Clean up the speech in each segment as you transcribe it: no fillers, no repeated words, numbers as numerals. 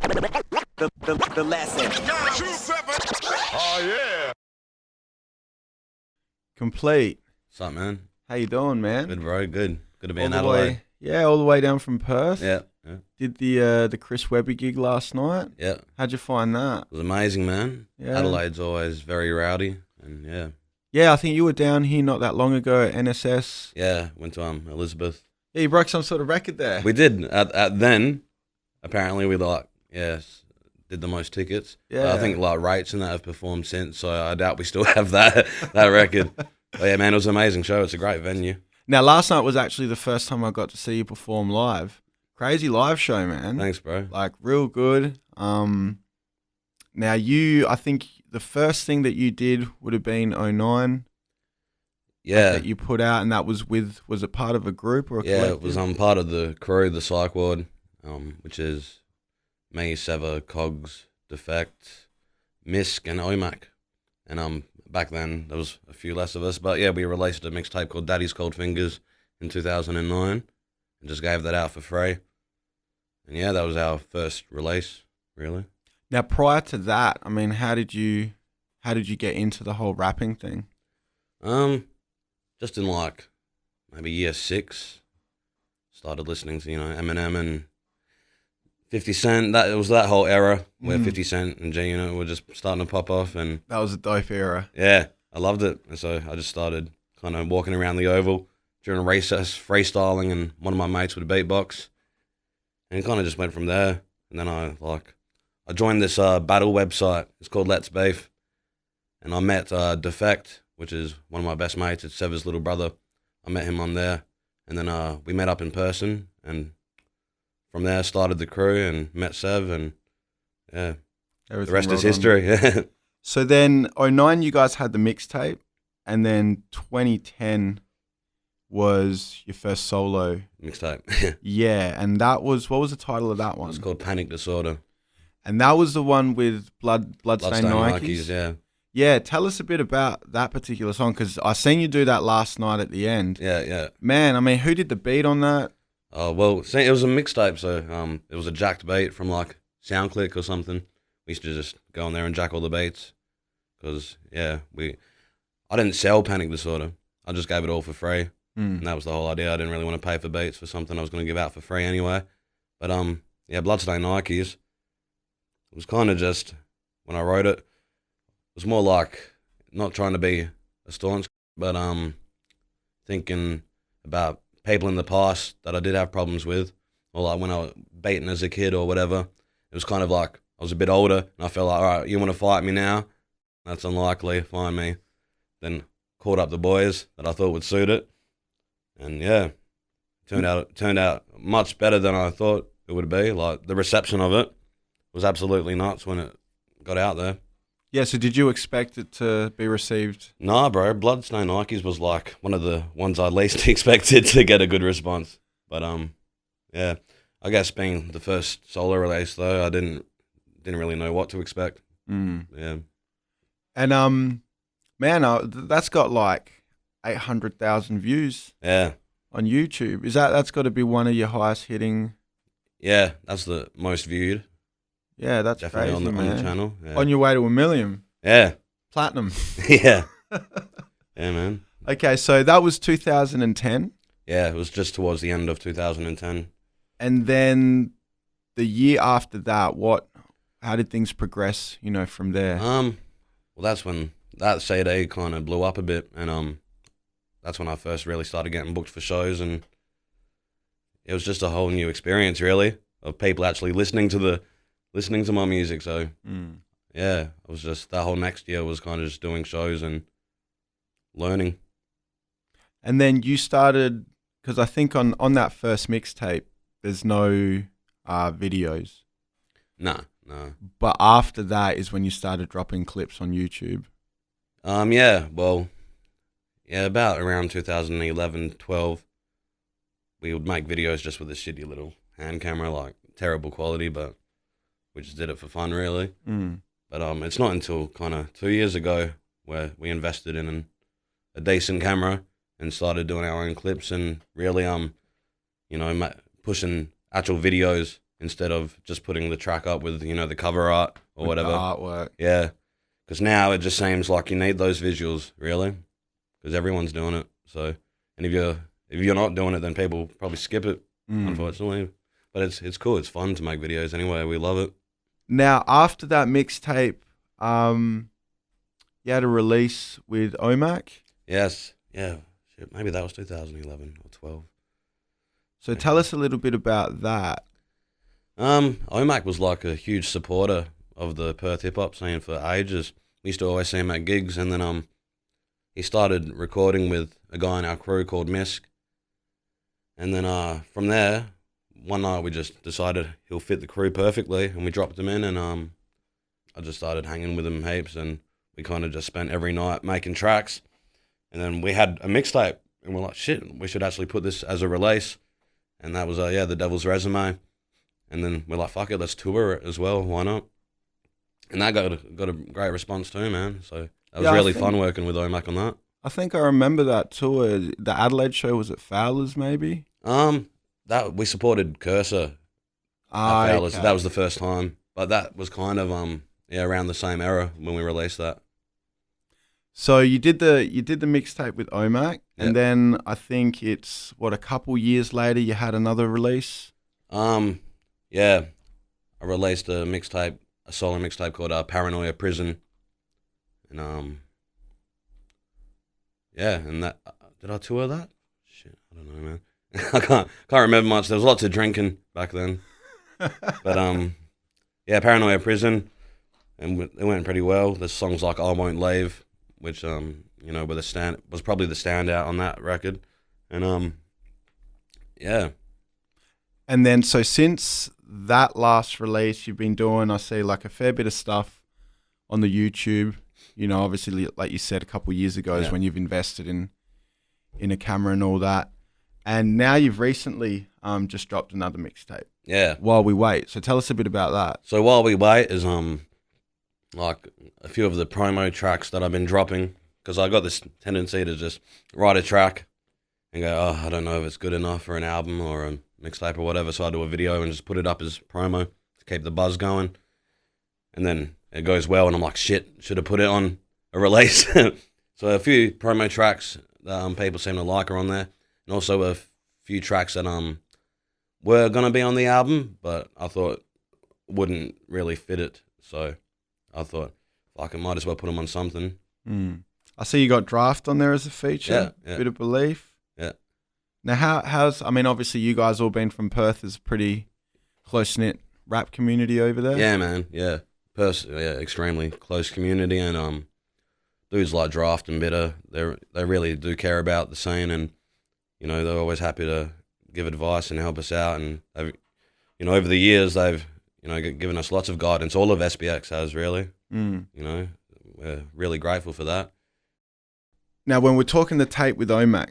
The lesson. Oh, yeah. Complete. What's up, man? How you doing, man? Good, bro. Good. Good to be All in the Adelaide. way, yeah, all the way down from Perth. Yeah. Did the Chris Webby gig last night? Yeah. How'd you find that? It was amazing, man. Yeah. Adelaide's always very rowdy, and yeah. Yeah, I think you were down here not that long ago at NSS. Yeah, went to Elizabeth. Yeah, you broke some sort of record there. We did. At then, apparently we did the most tickets. Yeah. I think like Rates and that have performed since, so I doubt we still have that record. But yeah, man, it was an amazing show. It's a great venue. Now, last night was actually the first time I got to see you perform live. Crazy live show, man. Thanks, bro. Like, real good. Now, I think the first thing that you did would have been '09. Yeah. That you put out, and that was it part of a group or a Yeah, collective? it was part of the crew, the Psych Ward, which is me, Sever, Cogs, Defect, Misk, and Omac. And back then there was a few less of us, but yeah, we released a mixtape called Daddy's Cold Fingers in 2009, and just gave that out for free. And yeah, that was our first release, really. Now, prior to that, I mean, how did you get into the whole rapping thing? Just in like maybe year 6, started listening to Eminem and 50 Cent. It was that whole era where 50 Cent and G were just starting to pop off, and That was a dope era. yeah, I loved it. And so I just started kind of walking around the Oval during recess, freestyling, and one of my mates would beatbox, and it kind of just went from there. And then I joined this battle website. It's called Let's Beef, and I met Defect, which is one of my best mates. It's Sever's little brother. I met him on there, and then we met up in person, and from there started the crew and met Sev, and yeah, Everything the rest is rolled on. history. So then, '09, you guys had the mixtape, and then 2010 was your first solo. Mixtape. Yeah, and that was, what was the title of that one? It's called Panic Disorder. And that was the one with Bloodstained Bloodstained Nikes. Yeah. Yeah, tell us a bit about that particular song, because I seen you do that last night at the end. Yeah. Man, I mean, who did the beat on that? Oh, well, see, it was a mixtape, so it was a jacked beat from like SoundClick or something. We used to just go on there and jack all the beats, because yeah, I didn't sell Panic Disorder. I just gave it all for free, and that was the whole idea. I didn't really want to pay for beats for something I was going to give out for free anyway. But yeah, Bloodstained Nikes, it was kind of just, when I wrote it, it was more like not trying to be a staunch, but thinking about people in the past that I did have problems with, or like when I was beaten as a kid or whatever. It was kind of like I was a bit older, and I felt like, all right, you want to fight me now? That's unlikely. Find me. Then called up the boys that I thought would suit it, and yeah, turned out much better than I thought it would be. Like, the reception of it was absolutely nuts when it got out there. Yeah, so did you expect it to be received? Nah, bro. Bloodstained Nikes was like one of the ones I least expected to get a good response. But yeah, I guess being the first solo release though, I didn't really know what to expect. Yeah. And man, that's got like 800,000 views Yeah. on YouTube. That's got to be one of your highest hitting? Yeah, that's the most viewed. Yeah, that's Definitely crazy, on man. the channel. Yeah. On your way to 1 million. Yeah. Platinum. Yeah. Yeah, man. Okay, so that was 2010. Yeah, it was just towards the end of 2010. And then the year after that, how did things progress, from there? Well, that's when that CD kind of blew up a bit, and that's when I first really started getting booked for shows, and it was just a whole new experience, really, of people actually listening to my music. So yeah, it was just, that whole next year was kind of just doing shows and learning. And then you started, because I think on that first mixtape, there's no videos. No. But after that is when you started dropping clips on YouTube. Yeah, well, yeah, about around 2011, 12, we would make videos just with a shitty little hand camera, like terrible quality, but we just did it for fun, really. But it's not until kind of 2 years ago where we invested in a decent camera and started doing our own clips and really pushing actual videos instead of just putting the track up with, the cover art or With whatever. the artwork. Yeah, because now it just seems like you need those visuals, really, because everyone's doing it. So, and if you're not doing it, then people probably skip it, unfortunately. But it's cool. It's fun to make videos anyway. We love it. Now, after that mixtape, you had a release with OMAC. Yes. Yeah. Shit, maybe that was 2011 or 12. So tell us a little bit about that. OMAC was like a huge supporter of the Perth hip hop scene for ages. We used to always see him at gigs, and then he started recording with a guy in our crew called Misk. And then from there, one night we just decided he'll fit the crew perfectly, and we dropped him in, and I just started hanging with him heaps, and we kind of just spent every night making tracks. And then we had a mixtape, and we're like, shit, we should actually put this as a release. And that was, The Devil's Resume. And then we're like, fuck it, let's tour it as well, why not? And that got a great response too, man. So that was really fun working with OMAC on that. I think I remember that tour. The Adelaide show, was at Fowler's maybe? That we supported Cursor at Fowler's. Okay. That was the first time. But that was kind of around the same era when we released that. So you did the mixtape with OMAC, and Yep. then I think it's a couple years later you had another release. Yeah, I released a solo mixtape called Paranoia Prison, and and that did I tour that? Shit, I don't know, man. I can't remember much. There was lots of drinking back then, but Paranoia Prison, and it went pretty well. There's songs like I Won't Leave, which was probably the standout on that record, and yeah. And then, so since that last release, you've been doing, I see, like a fair bit of stuff on the YouTube. Obviously, like you said, a couple of years ago is when you've invested in a camera and all that. And now you've recently just dropped another mixtape. Yeah. While We Wait. So tell us a bit about that. So While We Wait is like a few of the promo tracks that I've been dropping, because I got this tendency to just write a track and go, I don't know if it's good enough for an album or a mixtape or whatever, so I do a video and just put it up as promo to keep the buzz going. And then it goes well, and I'm like, shit, should have put it on a release. So a few promo tracks that people seem to like are on there, and also a few tracks that were gonna be on the album, but I thought wouldn't really fit it. So I thought, fuck, I might as well put them on something. I see you got Draft on there as a feature. Yeah. Bit of Belief. Yeah. Now, how's obviously you guys all been from Perth. There's a pretty close-knit rap community over there. Yeah, man. Yeah. Extremely close community, and dudes like Draft and Bitter, they really do care about the scene, and they're always happy to give advice and help us out, and they've, over the years they've given us lots of guidance. All of SBX has, really. We're really grateful for that. Now, when we're talking the tape with OMAC,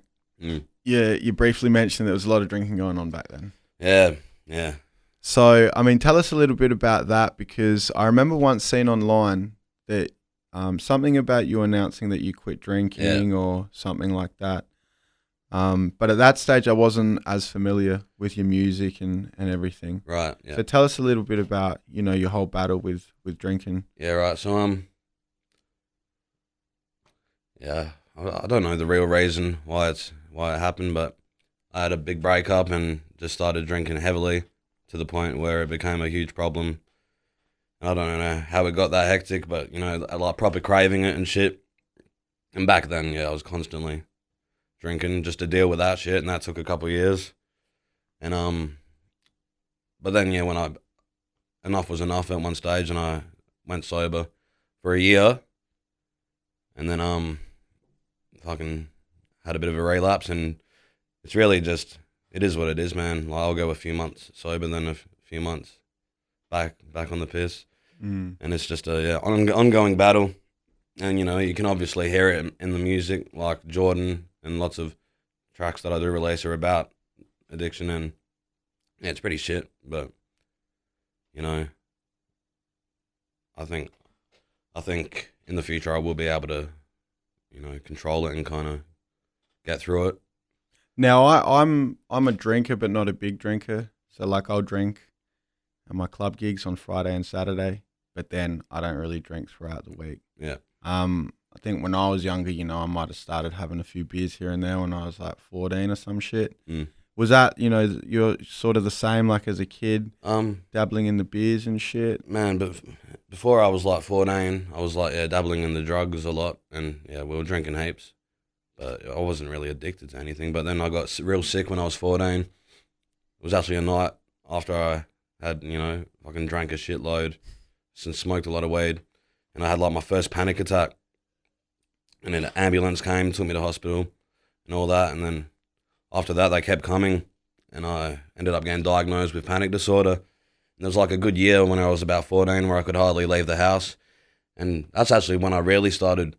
you briefly mentioned there was a lot of drinking going on back then. Yeah. So, tell us a little bit about that, because I remember once seeing online that something about you announcing that you quit drinking or something like that. But at that stage, I wasn't as familiar with your music and everything. Right, yeah. So tell us a little bit about, your whole battle with drinking. Yeah, right. So, I don't know the real reason why it happened, but I had a big breakup and just started drinking heavily to the point where it became a huge problem. And I don't know how it got that hectic, but I like proper craving it and shit. And back then, I was constantly drinking just to deal with that shit, and that took a couple of years. And but then when enough was enough at one stage, and I went sober for a year, and then fucking had a bit of a relapse, and it's really just, it is what it is, man. Like, I'll go a few months sober, then a few months back on the piss, and it's just a ongoing battle. And you can obviously hear it in the music, like Jordan, and lots of tracks that I do release are about addiction, and it's pretty shit. But I think in the future I will be able to control it and kind of get through it. Now, I'm a drinker, but not a big drinker. So, like, I'll drink and my club gigs on Friday and Saturday. But then I don't really drink throughout the week. Yeah. I think when I was younger, you know, I might have started having a few beers here and there when I was like 14 or some shit. Was that, you know, you're sort of the same like as a kid, dabbling in the beers and shit? Man, but before I was like 14, I was like, dabbling in the drugs a lot, and yeah, we were drinking heaps. But I wasn't really addicted to anything. But then I got real sick when I was 14. It was actually a night after I had, you know, fucking drank a shitload and smoked a lot of weed. And I had like my first panic attack. And then an ambulance came, took me to hospital and all that. And then after that, they kept coming. And I ended up getting diagnosed with panic disorder. And there was like a good year when I was about 14 where I could hardly leave the house. And that's actually when I really started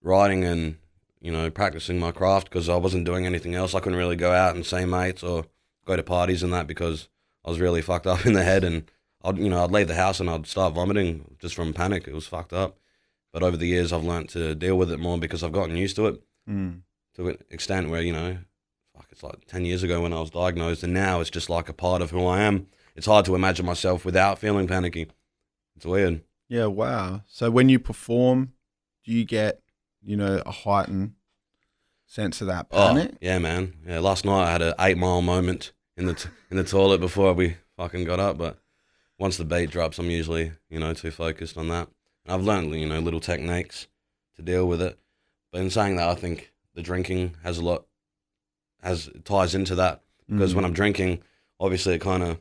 writing and, you know, practicing my craft, because I wasn't doing anything else. I couldn't really go out and see mates or go to parties and that because I was really fucked up in the head, and I'd leave the house and I'd start vomiting just from panic. It was fucked up. But over the years, I've learnt to deal with it more because I've gotten used to it to an extent where, you know, it's like 10 years ago when I was diagnosed, and now it's just like a part of who I am. It's hard to imagine myself without feeling panicky. It's weird. Yeah, wow. So when you perform, do you get, you know, a heightened sense of that panic? Oh, yeah, man. Yeah, last night I had an 8 Mile moment in the toilet before we fucking got up, but once the beat drops, I'm usually, you know, too focused on that. And I've learned, you know, little techniques to deal with it. But in saying that, I think the drinking ties into that, because when I'm drinking, obviously it kind of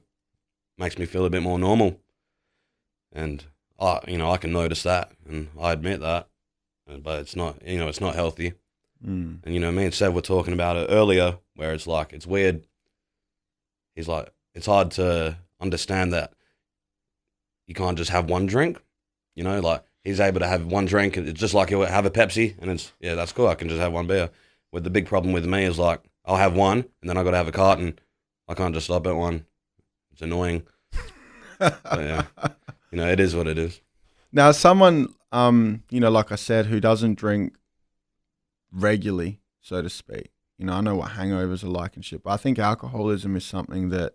makes me feel a bit more normal. And I can notice that, and I admit that. But it's not, you know, it's not healthy. And, you know, me and Seb were talking about it earlier, where it's like, it's weird. He's like, it's hard to understand that you can't just have one drink, you know, like he's able to have one drink. It's just like he'll have a Pepsi and it's, yeah, that's cool. I can just have one beer. With the big problem with me is like, I'll have one and then I got to have a carton. I can't just stop at one. It's annoying. But yeah, you know, it is what it is. Now, someone, you know, like I said, who doesn't drink regularly, so to speak, you know, I know what hangovers are like and shit, but I think alcoholism is something that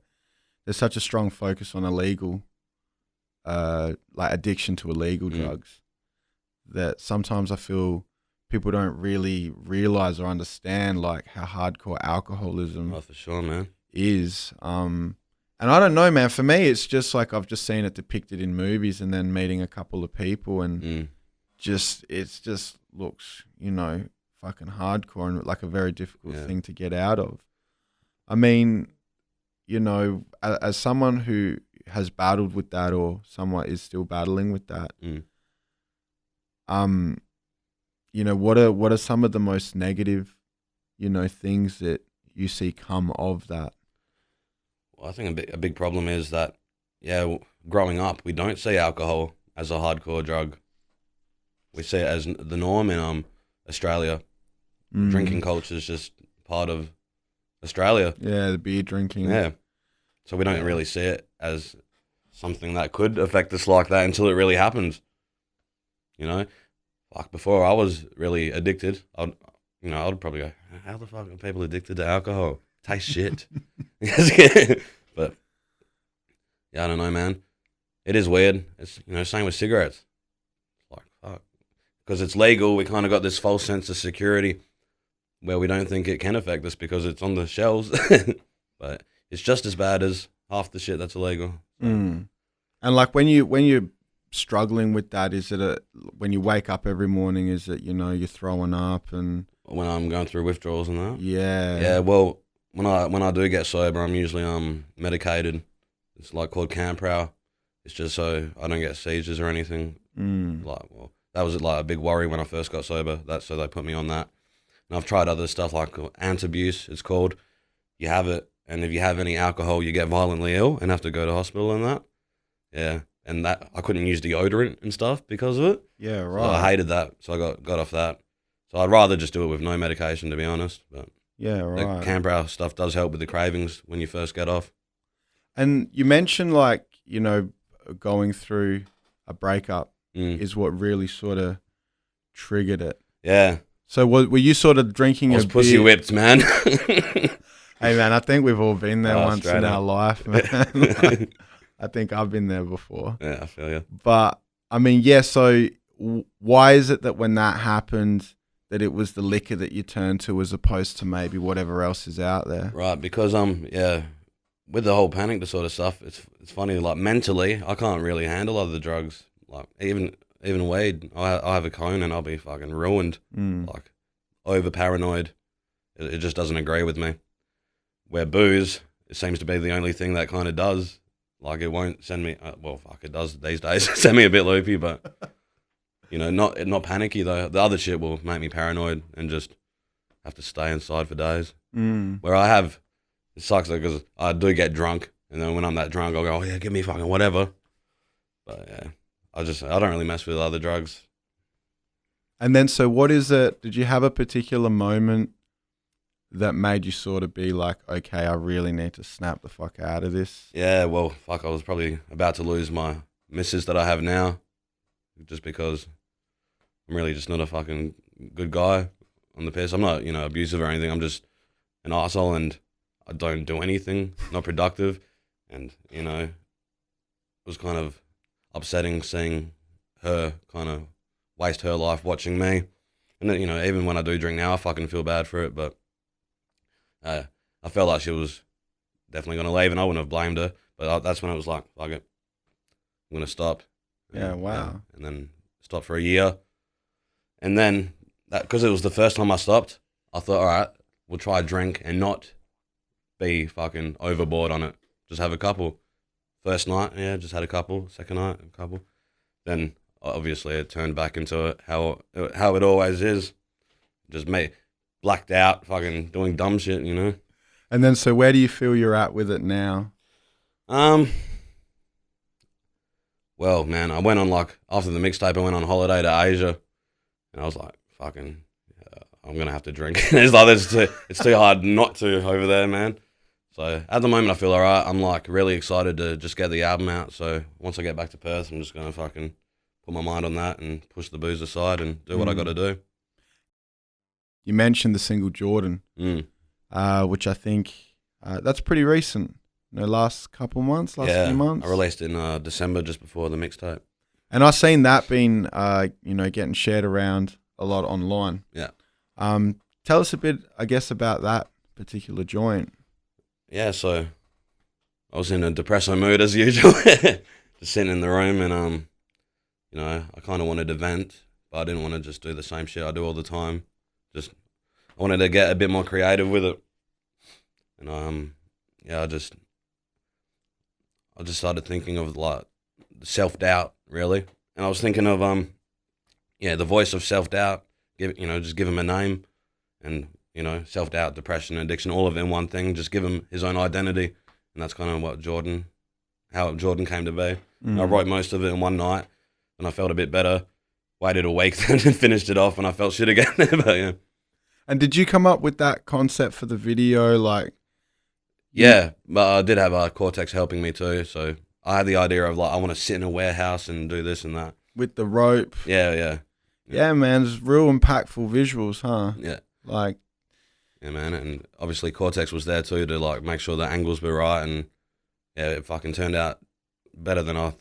there's such a strong focus on illegal, like addiction to illegal drugs, that sometimes I feel people don't really realize or understand like how hardcore alcoholism for sure, man, is. And I don't know, man, for me, it's just like I've just seen it depicted in movies and then meeting a couple of people and it just looks, you know, fucking hardcore and like a very difficult thing to get out of. I mean, you know, as someone who has battled with that or someone is still battling with that, you know, what are some of the most negative, you know, things that you see come of that? Well, I think a big problem is that, growing up, we don't see alcohol as a hardcore drug. We see it as the norm in Australia. Drinking culture is just part of Australia. Yeah, the beer drinking. Yeah. So we don't really see it as something that could affect us like that until it really happens. You know? Like before I was really addicted, I'd probably go, how the fuck are people addicted to alcohol? Tastes shit. But yeah, I don't know, man. It is weird. It's, you know, same with cigarettes. Like, fuck. Because it's legal, we kind of got this false sense of security where we don't think it can affect us because it's on the shelves. But it's just as bad as half the shit that's illegal. And like when you're struggling with that, is it when you wake up every morning, is it, you know, you're throwing up and when I'm going through withdrawals and that? Yeah. Yeah, well, when I do get sober, I'm usually medicated. It's like called Camprow. It's just so I don't get seizures or anything. That was like a big worry when I first got sober. So they put me on that. And I've tried other stuff like Antabuse, it's called. You have it, and if you have any alcohol, you get violently ill and have to go to hospital and that. Yeah, and that I couldn't use deodorant and stuff because of it. Yeah, right. So I hated that, so I got off that. So I'd rather just do it with no medication, to be honest. But yeah, right. The Camprow stuff does help with the cravings when you first get off. And you mentioned, like, you know, going through a breakup is what really sort of triggered it. Yeah. So were you sort of drinking I was pussy whipped, man. Hey, man, I think we've all been there once in our life, man. I think I've been there before. Yeah, I feel you. But I mean, yeah. So why is it that when that happened, that it was the liquor that you turned to as opposed to maybe whatever else is out there? Right, because yeah, with the whole panic disorder stuff, it's funny. Like mentally, I can't really handle other drugs. Like even weed, I have a cone and I'll be fucking ruined. Like over paranoid. It just doesn't agree with me. Where booze, it seems to be the only thing that kind of does. Like it won't send me. Well, fuck, it does these days. Send me a bit loopy, but you know, not panicky though. The other shit will make me paranoid and just have to stay inside for days. Where it sucks because I do get drunk, and then when I'm that drunk, I'll go, oh yeah, give me fucking whatever. But yeah, I don't really mess with other drugs. And then, so what is it? Did you have a particular moment that made you sort of be like, okay, I really need to snap the fuck out of this? Yeah, well, fuck, I was probably about to lose my missus that I have now, just because I'm really just not a fucking good guy on the piss. I'm not, abusive or anything. I'm just an arsehole and I don't do anything, not productive. And, it was kind of upsetting seeing her kind of waste her life watching me. And then, even when I do drink now, I fucking feel bad for it. But I felt like she was definitely going to leave and I wouldn't have blamed her. But that's when it was like, fuck it, I'm going to stop. Yeah, wow. And then stopped for a year. And then, because it was the first time I stopped, I thought, all right, we'll try a drink and not be fucking overboard on it. Just have a couple. First night, yeah, just had a couple. Second night, a couple. Then, obviously, it turned back into how it always is. Just blacked out, fucking doing dumb shit, And then, so where do you feel you're at with it now? Well, man, I went on after the mixtape, I went on holiday to Asia, and I was like, fucking, I'm gonna have to drink. It's like it's too hard not to over there, man. So at the moment, I feel alright. I'm like really excited to just get the album out. So once I get back to Perth, I'm just gonna fucking put my mind on that and push the booze aside and do what I got to do. You mentioned the single Jordan, which I think that's pretty recent. Last couple months, few months. I released in December just before the mixtape. And I've seen that being, getting shared around a lot online. Yeah. Tell us a bit, I guess, about that particular joint. Yeah, so I was in a depresso mood as usual, just sitting in the room, and I kind of wanted to vent, but I didn't want to just do the same shit I do all the time. I wanted to get a bit more creative with it, and I just started thinking of like self-doubt, really, and I was thinking of the voice of self-doubt. Just give him a name, and self-doubt, depression, addiction, all of it in one thing. Just give him his own identity, and that's kind of how Jordan came to be. I wrote most of it in one night, and I felt a bit better. Waited a week then and finished it off, and I felt shit again. But yeah. And did you come up with that concept for the video? Yeah, but I did have Cortex helping me too. So I had the idea of I want to sit in a warehouse and do this and that. With the rope. Yeah. Yeah, man, it's real impactful visuals, huh? Yeah. Yeah, man, and obviously Cortex was there too to make sure the angles were right, and yeah, it fucking turned out better than I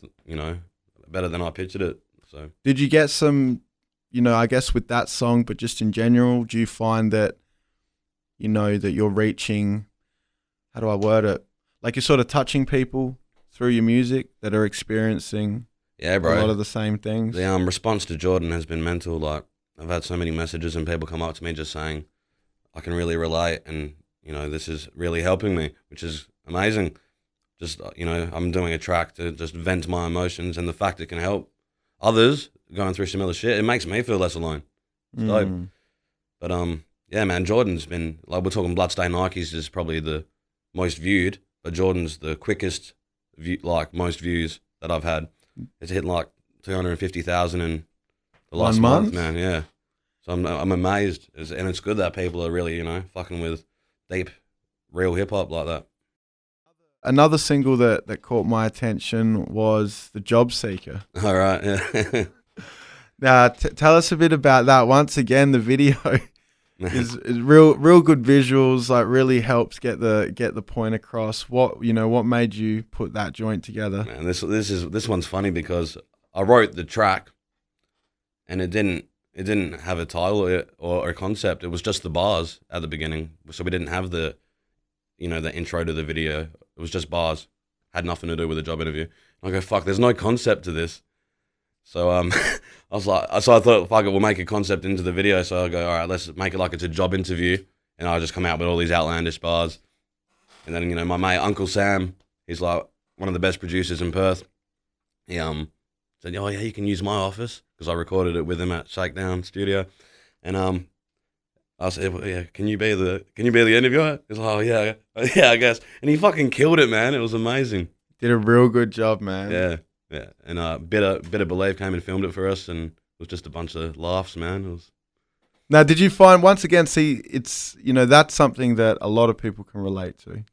pictured it. So did you get some, I guess with that song, but just in general, do you find that, that you're reaching, how do I word it? Like you're sort of touching people through your music that are experiencing a lot of the same things? The response to Jordan has been mental. I've had so many messages and people come up to me just saying, I can really relate, and this is really helping me, which is amazing. Just I'm doing a track to just vent my emotions, and the fact it can help others going through similar shit, it makes me feel less alone. It's dope. But yeah, man, Jordan's been we're talking Bloodstained Nikes is probably the most viewed, but Jordan's the quickest most views that I've had. It's hit 250,000 in the last 1 month, man. Yeah. So I'm amazed, and it's good that people are really fucking with deep, real hip hop like that. Another single that caught my attention was the Jobseeker. All right, yeah. Now, tell us a bit about that. Once again, the video is real good visuals. Like really helps get the point across. What made you put that joint together? Man, this one's funny because I wrote the track, and it didn't have a title or a concept. It was just the bars at the beginning, so we didn't have the intro to the video. It was just bars. Had nothing to do with the job interview. And I go, fuck, there's no concept to this. So I thought, fuck it, we'll make a concept into the video. So I go, all right, let's make it like it's a job interview, and I just come out with all these outlandish bars. And then my mate Uncle Sam, he's like one of the best producers in Perth. He said, oh yeah, you can use my office, because I recorded it with him at Shakedown Studio, and I said, well, yeah, can you be the interviewer? He's like, oh yeah, I guess. And he fucking killed it, man. It was amazing. Did a real good job, man. Yeah. And Bit of Believe came and filmed it for us, and it was just a bunch of laughs, man. It was. Now, did you find, once again, it's, that's something that a lot of people can relate to.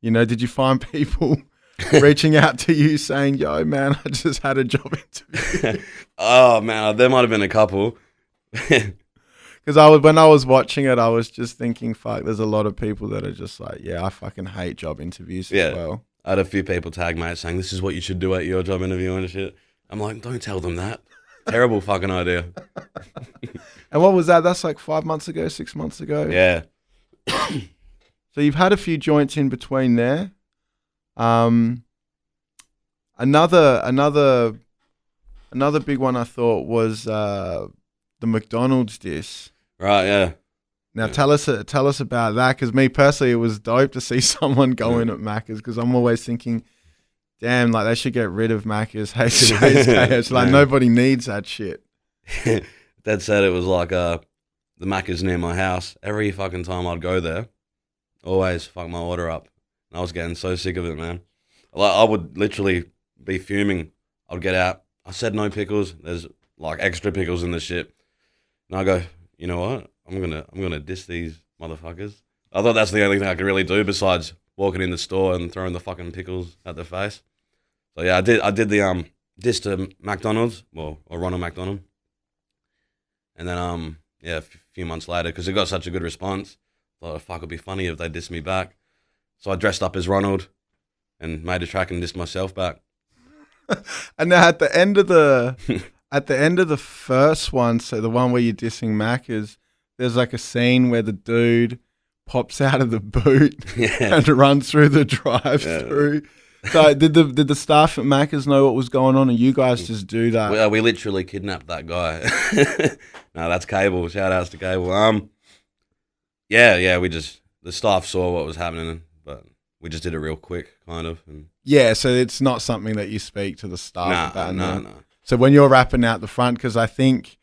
Did you find people reaching out to you saying, yo, man, I just had a job interview? Oh, man, there might have been a couple. Because when I was watching it, I was just thinking, fuck, there's a lot of people that are just like, yeah, I fucking hate job interviews as well. I had a few people tag me saying, this is what you should do at your job interview and shit. I'm like, don't tell them that. Terrible fucking idea. And what was that? That's like 5 months ago, 6 months ago? Yeah. So you've had a few joints in between there. Another big one I thought was the McDonald's diss. Right, yeah. Now tell us about that, because me personally, it was dope to see someone go in at Maccas, because I'm always thinking, damn, like they should get rid of Maccas, HJs, like nobody needs that shit. That said, it was like the Maccas near my house. Every fucking time I'd go there, always fuck my order up. And I was getting so sick of it, man. Like I would literally be fuming. I'd get out. I said no pickles. There's like extra pickles in the shit. And I go, you know what? I'm gonna diss these motherfuckers. I thought that's the only thing I could really do besides walking in the store and throwing the fucking pickles at their face. So yeah, I did the diss to McDonald's, or Ronald McDonald. And then a few months later, because it got such a good response, I thought, fuck, it'd be funny if they dissed me back. So I dressed up as Ronald and made a track and dissed myself back. And now at the end of the first one, so the one where you're dissing Maccas, there's like a scene where the dude pops out of the boot and runs through the drive-through. Yeah. So did the staff at Maccas know what was going on, and you guys just do that? We literally kidnapped that guy. No, that's Cable. Shout outs to Cable. The staff saw what was happening, but we just did it real quick, kind of. And yeah, so it's not something that you speak to the staff about. No. So when you're rapping out the front, because I think,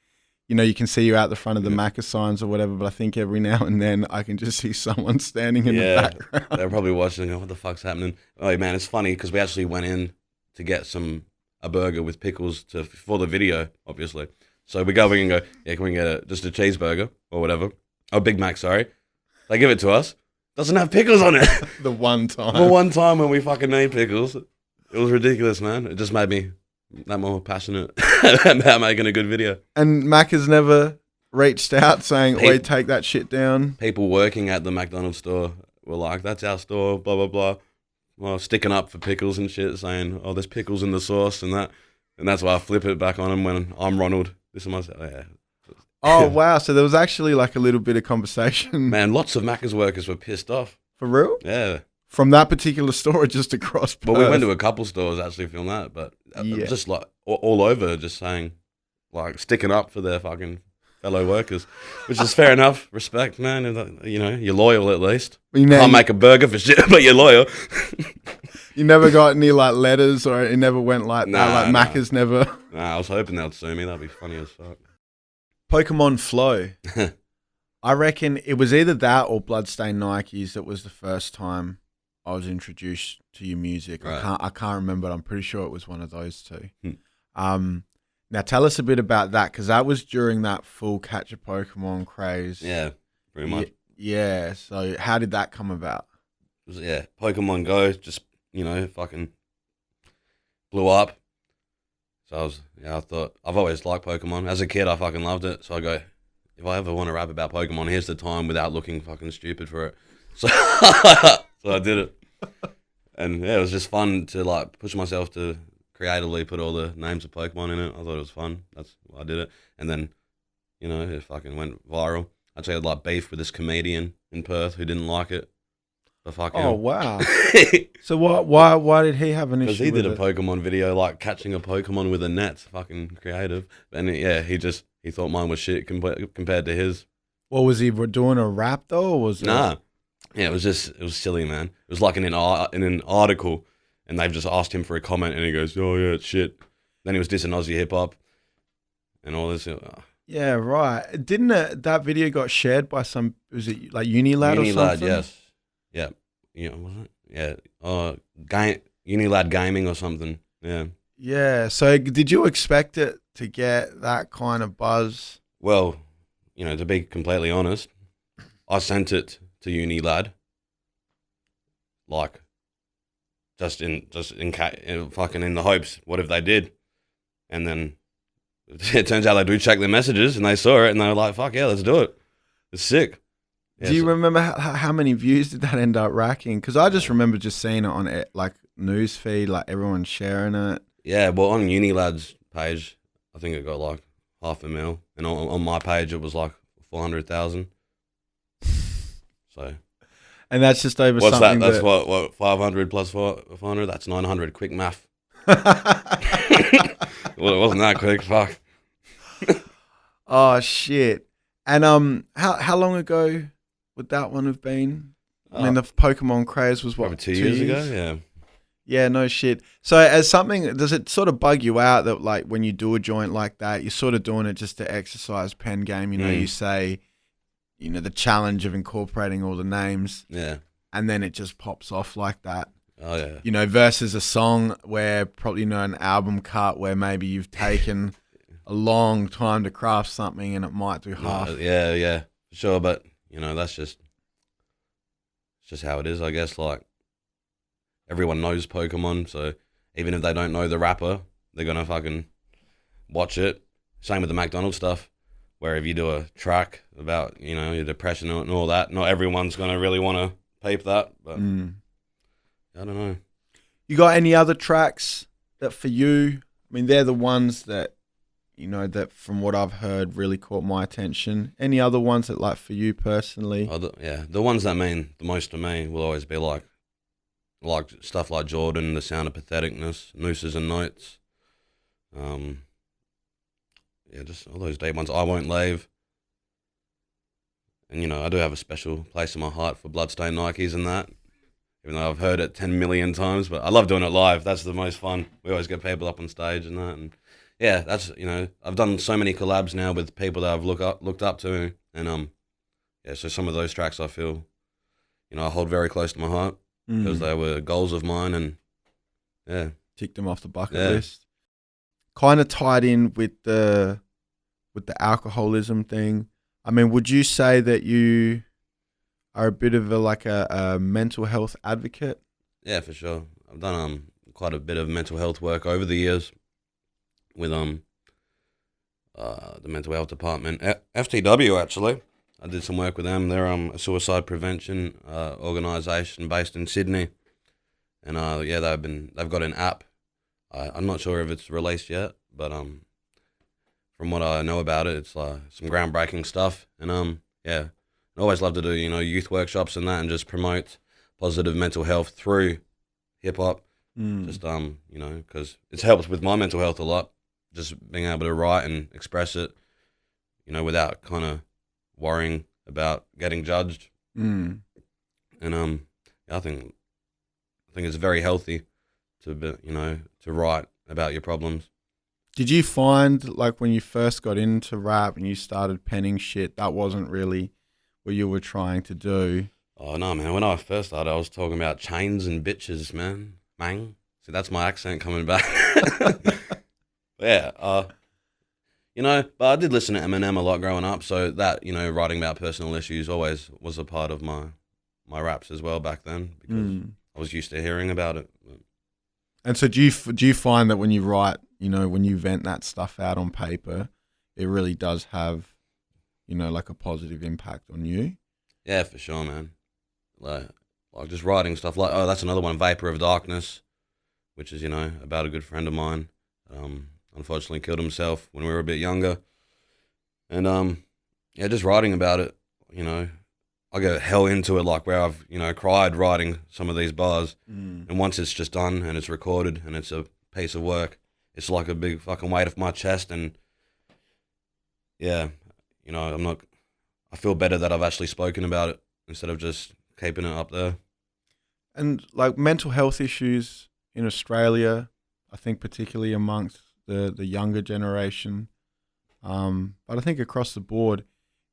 you can see you out the front of the Maccas signs or whatever, but I think every now and then I can just see someone standing in the background. They're probably watching and going, what the fuck's happening? Oh, man, it's funny because we actually went in to get a burger with pickles for the video, obviously. So we go in and go, yeah, can we get just a cheeseburger or whatever? Oh, Big Mac, sorry. They give it to us. Doesn't have pickles on it. The one time when we fucking need pickles. It was ridiculous, man. It just made me that more passionate about making a good video. And Mac has never reached out saying, oi, take that shit down? People working at the McDonald's store were like, that's our store, blah, blah, blah. Well, sticking up for pickles and shit, saying, oh, there's pickles in the sauce and that. And that's why I flip it back on them when I'm Ronald. This is myself. Yeah. Oh, wow. So there was actually like a little bit of conversation. Man, lots of Maccas workers were pissed off. For real? Yeah. From that particular store or just across Perth? Well, we went to a couple stores actually film that, but just like all over, just saying, like, sticking up for their fucking fellow workers, which is fair enough. Respect, man. You're loyal at least. Can't make a burger for shit, but you're loyal. You never got any like letters, or it never went like that? Like Maccas never? Nah, I was hoping they'd sue me. That'd be funny as fuck. Pokemon Flow. I reckon it was either that or Bloodstained Nikes that was the first time I was introduced to your music. Right. I can't remember, but I'm pretty sure it was one of those two. Now tell us a bit about that, because that was during that full catch a Pokemon craze. Yeah, pretty much. Yeah. So how did that come about? Pokemon Go just fucking blew up. So I thought I've always liked Pokemon. As a kid, I fucking loved it. So I go, if I ever want to rap about Pokemon, here's the time without looking fucking stupid for it. So, so I did it. And yeah, it was just fun to like push myself to creatively put all the names of Pokemon in it. I thought it was fun. That's why I did it. And then, you know, it fucking went viral. Actually, I had like beef with this comedian in Perth who didn't like it. But fucking Oh wow! So why did he have an issue? Because he did with a Pokemon video, like catching a Pokemon with a net. Fucking creative. And he thought mine was shit compared to his. What was he doing, a rap though, or was it? Nah. Yeah, it was silly, man. It was like in an article, and they've just asked him for a comment, and he goes, "Oh yeah, it's shit." Then he was dissing Aussie hip hop, and all this. Yeah, right. Didn't that video got shared by some? Was it like Unilad or something? Yes. Yeah. Was it? Yeah. Unilad Gaming or something. Yeah. Yeah. So did you expect it to get that kind of buzz? Well, to be completely honest, I sent it to Unilad, like, just in fucking in the hopes, what if they did? And then it turns out they do check their messages, and they saw it, and they were like, fuck yeah, let's do it. It's sick. Yeah, do you remember how many views did that end up racking? Because I just remember just seeing it on like news feed, like everyone sharing it. Yeah, well, on Unilad's page, I think it got like 500,000, and on my page it was like 400,000. So, and that's just over. What's something that? That's what 500 plus 400. That's 900. Quick math. Well, it wasn't that quick. Fuck. Oh shit! And how long ago would that one have been? I mean, the Pokemon craze was what, over 2 years ago? Yeah. Yeah, no shit. So as something, does it sort of bug you out that like when you do a joint like that, you're sort of doing it just to exercise pen game? You say, the challenge of incorporating all the names. Yeah. And then it just pops off like that. Oh, yeah. Versus a song where probably, an album cut where maybe you've taken a long time to craft something and it might do half. Yeah, for sure. But, that's just how it is, I guess. Like, everyone knows Pokemon, so even if they don't know the rapper, they're going to fucking watch it. Same with the McDonald's stuff, where if you do a track about, your depression and all that, not everyone's going to really want to peep that, but I don't know. You got any other tracks that for you, I mean, they're the ones that, that from what I've heard really caught my attention. Any other ones that like for you personally? The ones that mean the most to me will always be like stuff like Jordan, The Sound of Patheticness, Nooses and Notes. Just all those deep ones. I Won't Leave. And, I do have a special place in my heart for Bloodstained Nikes and that, even though I've heard it 10 million times, but I love doing it live. That's the most fun. We always get people up on stage and that. And yeah, that's, I've done so many collabs now with people that I've looked up to. And, so some of those tracks I feel, I hold very close to my heart because they were goals of mine and, yeah. Ticked them off the bucket list. Kind of tied in with the alcoholism thing. I mean, would you say that you are a bit of a mental health advocate? Yeah, for sure. I've done quite a bit of mental health work over the years with the mental health department. FTW, actually. I did some work with them. They're a suicide prevention organisation based in Sydney. And they've got an app. I'm not sure if it's released yet, but from what I know about it, it's some groundbreaking stuff. And I always love to do youth workshops and that, and just promote positive mental health through hip hop. Just because it's helped with my mental health a lot. Just being able to write and express it, without kind of worrying about getting judged. And I think it's very healthy to be, to write about your problems. Did you find, like, when you first got into rap and you started penning shit, that wasn't really what you were trying to do? Oh, no, man. When I first started, I was talking about chains and bitches, man. Mang. See, that's my accent coming back. Yeah. But I did listen to Eminem a lot growing up, so that, writing about personal issues always was a part of my raps as well back then, because I was used to hearing about it. And so do you find that when you write, when you vent that stuff out on paper, it really does have, like a positive impact on you? Yeah, for sure, man. Like just writing stuff like, oh, that's another one, Vapor of Darkness, which is, about a good friend of mine. Unfortunately killed himself when we were a bit younger. And, yeah, just writing about it, I go hell into it, like where I've, cried writing some of these bars. And once it's just done and it's recorded and it's a piece of work, it's like a big fucking weight off my chest. And yeah, I feel better that I've actually spoken about it instead of just keeping it up there. And like mental health issues in Australia, I think particularly amongst the younger generation, but I think across the board,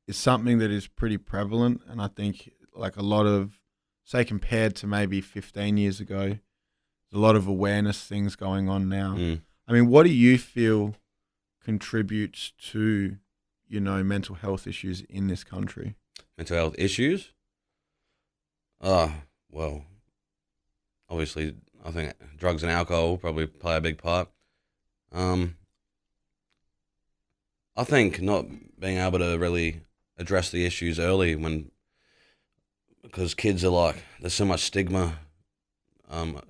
is something that is pretty prevalent. And I think like a lot of, say compared to maybe 15 years ago, there's a lot of awareness things going on now. I mean, what do you feel contributes to, mental health issues in this country? Mental health issues? Well, obviously, I think drugs and alcohol probably play a big part. I think not being able to really address the issues early because kids are like, there's so much stigma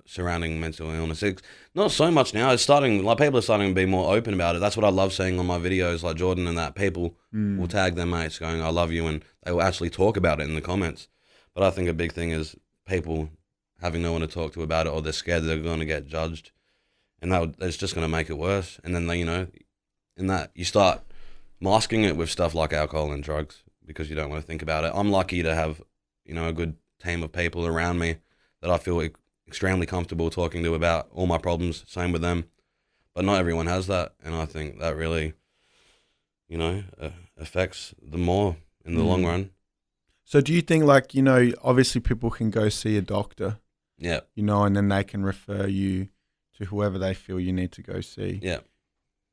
surrounding mental illness. It's not so much now. It's starting, like people are starting to be more open about it. That's what I love seeing on my videos, like Jordan and that. People will tag their mates going, I love you, and they will actually talk about it in the comments. But I think a big thing is people having no one to talk to about it, or they're scared they're going to get judged, and it's just going to make it worse. And then in that you start masking it with stuff like alcohol and drugs because you don't want to think about it. I'm lucky to have a good team of people around me that I feel extremely comfortable talking to about all my problems. Same with them, but not everyone has that, and I think that really affects them more in the long run. So do you think obviously people can go see a doctor, yeah, and then they can refer you to whoever they feel you need to go see? Yeah.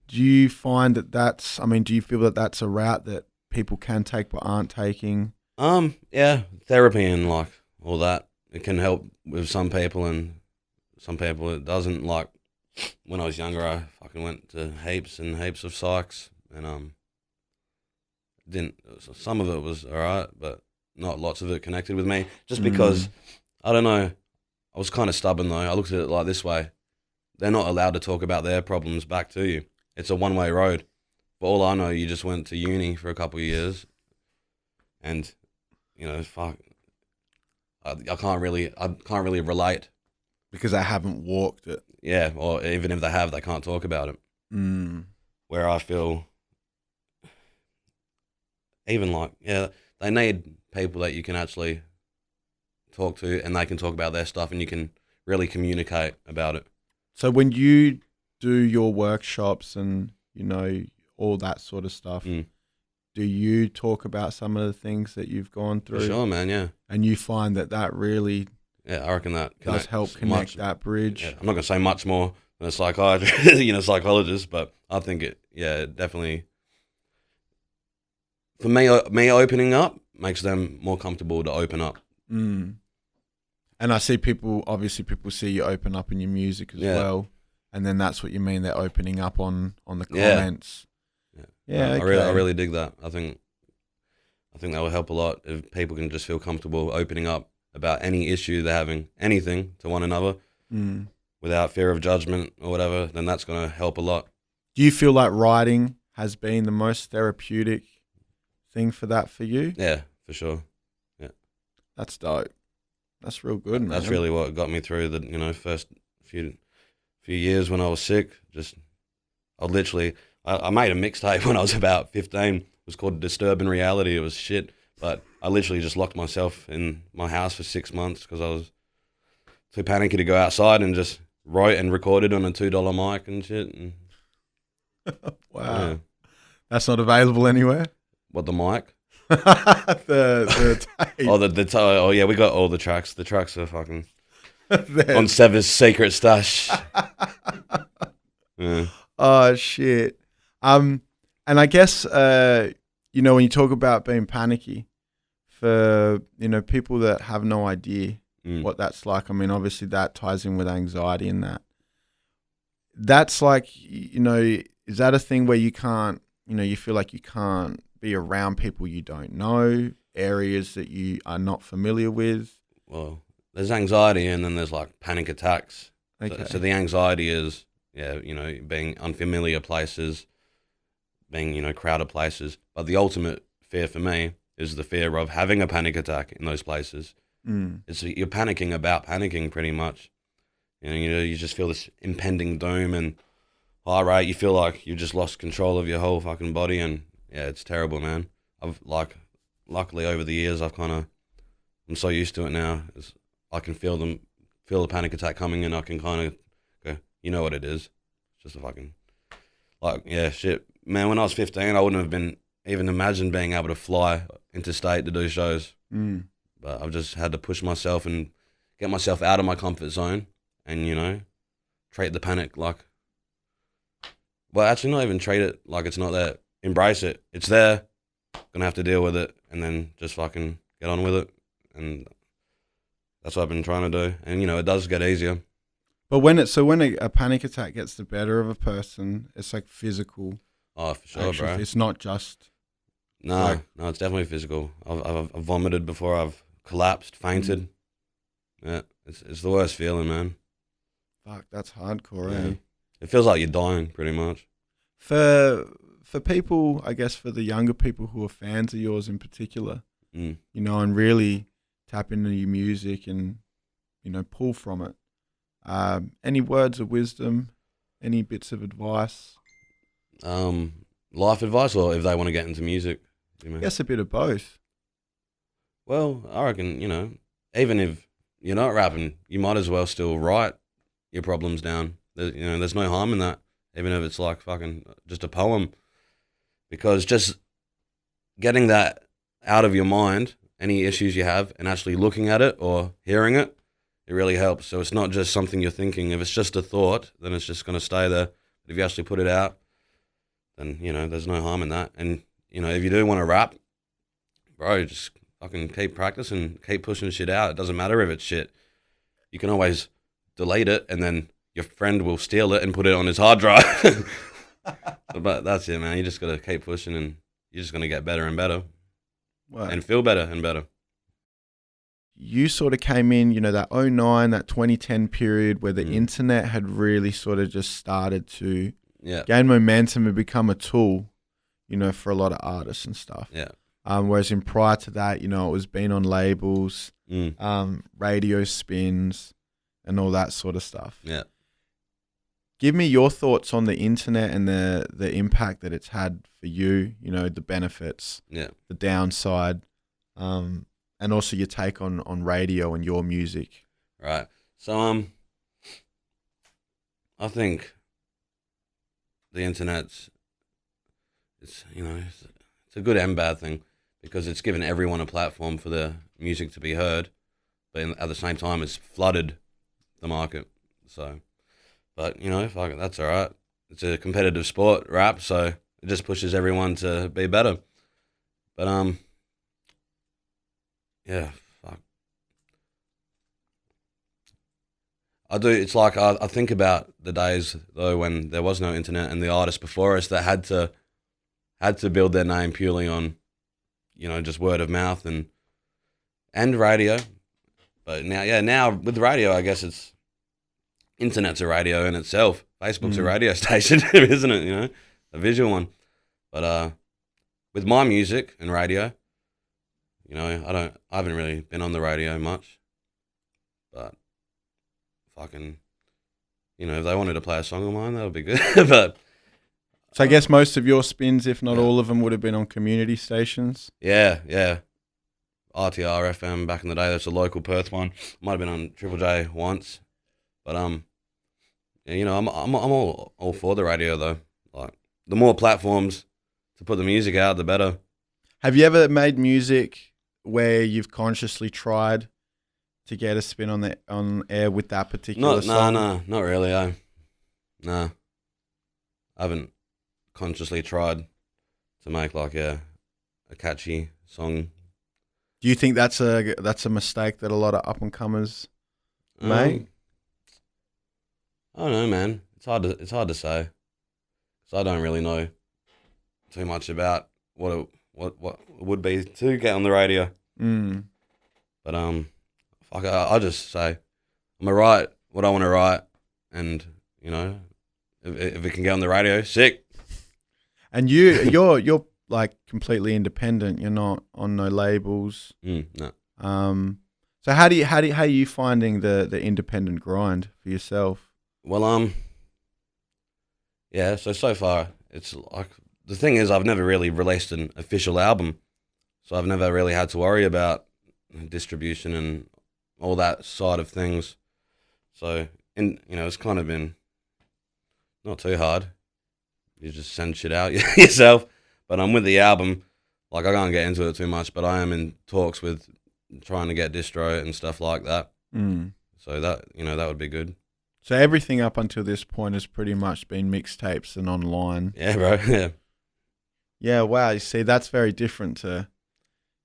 Do you find do you feel that that's a route that people can take but aren't taking? Yeah, therapy and like all that, it can help with some people, and some people it doesn't. Like when I was younger, I fucking went to heaps and heaps of psychs, and some of it was alright, but not lots of it connected with me. Just because I don't know, I was kind of stubborn though. I looked at it like this way: they're not allowed to talk about their problems back to you. It's a one-way road. For all I know, you just went to uni for a couple of years, and fuck, I can't really relate because I haven't walked it. Yeah, or even if they have, they can't talk about it. Where I feel, even like, yeah, they need people that you can actually talk to, and they can talk about their stuff, and you can really communicate about it. So when you do your workshops and all that sort of stuff, do you talk about some of the things that you've gone through? For sure, man. Yeah. And you find that really, yeah, I reckon that does help connect that bridge. Yeah, I'm not gonna say much more than a psychiatrist, psychologist, but I think it definitely, for me opening up makes them more comfortable to open up. And I see people see you open up in your music as well. And then that's what you mean, they're opening up on the comments. Yeah. Okay. I really dig that. I think that will help a lot if people can just feel comfortable opening up about any issue they're having, anything, to one another, without fear of judgment or whatever. Then that's going to help a lot. Do you feel like writing has been the most therapeutic thing for that for you? Yeah, for sure. Yeah, that's dope. That's real good, man. That's really what got me through the first few years when I was sick. I made a mixtape when I was about 15. It was called Disturbing Reality. It was shit, but I literally just locked myself in my house for 6 months because I was too panicky to go outside, and just wrote and recorded on a $2 mic and shit. And, wow. Yeah. That's not available anywhere? What, the mic? the tape. Oh yeah, we got all the tracks. The tracks are fucking on Sever's secret stash. Yeah. Oh shit. And I guess when you talk about being panicky, for people that have no idea what that's like, I mean, obviously that ties in with anxiety, and that's like, is that a thing where you can't, you feel like you can't be around people you don't know, areas that you are not familiar with? Well, there's anxiety and then there's like panic attacks. Okay. So the anxiety is, being unfamiliar places, being, crowded places. But the ultimate fear for me is the fear of having a panic attack in those places. It's you're panicking about panicking pretty much. You just feel this impending doom and you feel like you've just lost control of your whole fucking body, and yeah, it's terrible, man. Luckily over the years, I'm so used to it now. I can feel the panic attack coming, and I can kind of go, you know what it is. It's just a fucking, shit. Man, when I was 15, I wouldn't have been even imagined being able to fly interstate to do shows. But I've just had to push myself and get myself out of my comfort zone and, treat the panic like, well, actually not even treat it like it's not there. Embrace it. It's there. Gonna have to deal with it and then just fucking get on with it. And that's what I've been trying to do. And, it does get easier. But when a panic attack gets the better of a person, it's like physical. Oh, for sure, bro. It's not just... No, it's definitely physical. I've vomited before. I've collapsed, fainted. Yeah, it's the worst feeling, man. Fuck, that's hardcore, Yeah. eh? It feels like you're dying, pretty much. For people, I guess for the younger people who are fans of yours in particular, and really tap into your music and, pull from it. Any words of wisdom? Any bits of advice? Life advice, or if they want to get into music? I guess a bit of both. Well, I reckon, even if you're not rapping, you might as well still write your problems down. There's no harm in that, even if it's like fucking just a poem. Because just getting that out of your mind, any issues you have, and actually looking at it or hearing it, it really helps. So it's not just something you're thinking. If it's just a thought, then it's just going to stay there. But if you actually put it out, then, there's no harm in that. And, if you do want to rap, bro, just fucking keep practicing, keep pushing shit out. It doesn't matter if it's shit. You can always delete it, and then your friend will steal it and put it on his hard drive. But that's it, man. You just got to keep pushing, and you're just going to get better and better. Wow. And feel better and better. You sort of came in, that 2009, that 2010 period where the internet had really sort of just started to gain momentum and become a tool, for a lot of artists and stuff. Yeah. Whereas prior to that, it was being on labels, radio spins, and all that sort of stuff. Yeah. Give me your thoughts on the internet and the impact that it's had for you, the benefits, the downside, and also your take on radio and your music. Right. So, I think the internet's, it's a good and bad thing because it's given everyone a platform for their music to be heard, but at the same time, it's flooded the market. So, but fuck it, that's all right. It's a competitive sport, rap, so it just pushes everyone to be better. But yeah, fuck. I do. It's like I think about the days though when there was no internet and the artists before us that had to build their name purely on, just word of mouth and radio. But now with the radio, I guess it's internet's a radio in itself. Facebook's a radio station, isn't it? A visual one. But with my music and radio, I haven't really been on the radio much. But fucking, if they wanted to play a song of mine, that would be good. But so I guess most of your spins, if not all of them, would have been on community stations. Yeah. RTR FM back in the day. That's a local Perth one. Might have been on Triple J once, but I'm all for the radio though. Like the more platforms to put the music out, the better. Have you ever made music where you've consciously tried to get a spin on air with that particular song? No, not really. I haven't consciously tried to make a catchy song. Do you think that's a mistake that a lot of up and comers make? I don't know, man. It's hard to say. So I don't really know too much about what what it would be to get on the radio. But fuck, I just say I'm gonna write what I want to write, and you know, if it can get on the radio, sick. And you're like completely independent. You're not on no labels. No. So how are you finding the independent grind for yourself? Well, yeah. So far, it's like the thing is, I've never really released an official album, so I've never really had to worry about distribution and all that side of things. So, it's kind of been not too hard. You just send shit out yourself. But I'm with the album, like I can't get into it too much, but I am in talks with trying to get distro and stuff like that. So that, that would be good. So everything up until this point has pretty much been mixtapes and online. Yeah, bro. Yeah. Yeah, wow. You see, that's very different to,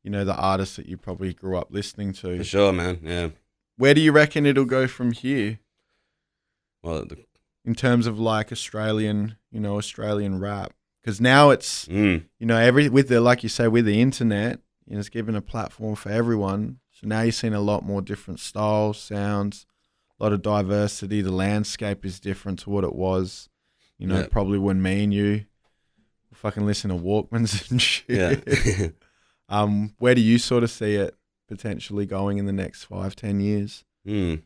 the artists that you probably grew up listening to. For sure, man. Yeah. Where do you reckon it'll go from here? Well, in terms of like Australian rap, because now it's like you say, with the internet, it's given a platform for everyone. So now you're seeing a lot more different styles, sounds, a lot of diversity. The landscape is different to what it was. Probably when me and you fucking listen to Walkmans and shit. Yeah. Where do you sort of see it potentially going in the next 5-10 years? I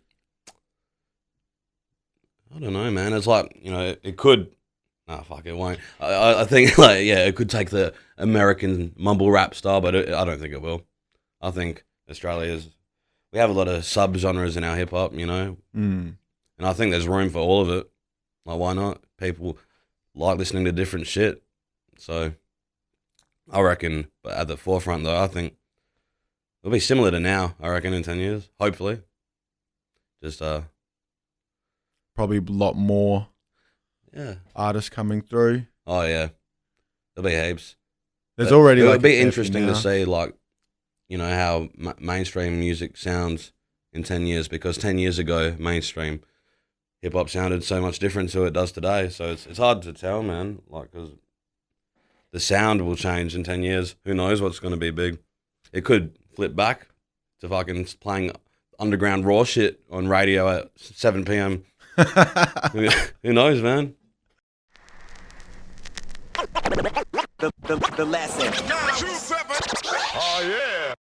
don't know, man. It's like, it could. Nah, fuck, it won't. I think, it could take the American mumble rap style, but I don't think it will. I think we have a lot of sub-genres in our hip-hop, and I think there's room for all of it. Like, why not? People like listening to different shit. So, I reckon, but at the forefront, though, I think it'll be similar to now, I reckon, in 10 years, hopefully. Just, probably a lot more artists coming through. Oh, yeah. There'll be heaps. There's already it like would be interesting to see, like, how mainstream music sounds in 10 years, because 10 years ago, mainstream hip-hop sounded so much different to what it does today. So it's hard to tell, man, like, because the sound will change in 10 years. Who knows what's going to be big? It could flip back to fucking playing underground raw shit on radio at 7 p.m. Who knows, man? The lesson. Oh, yeah.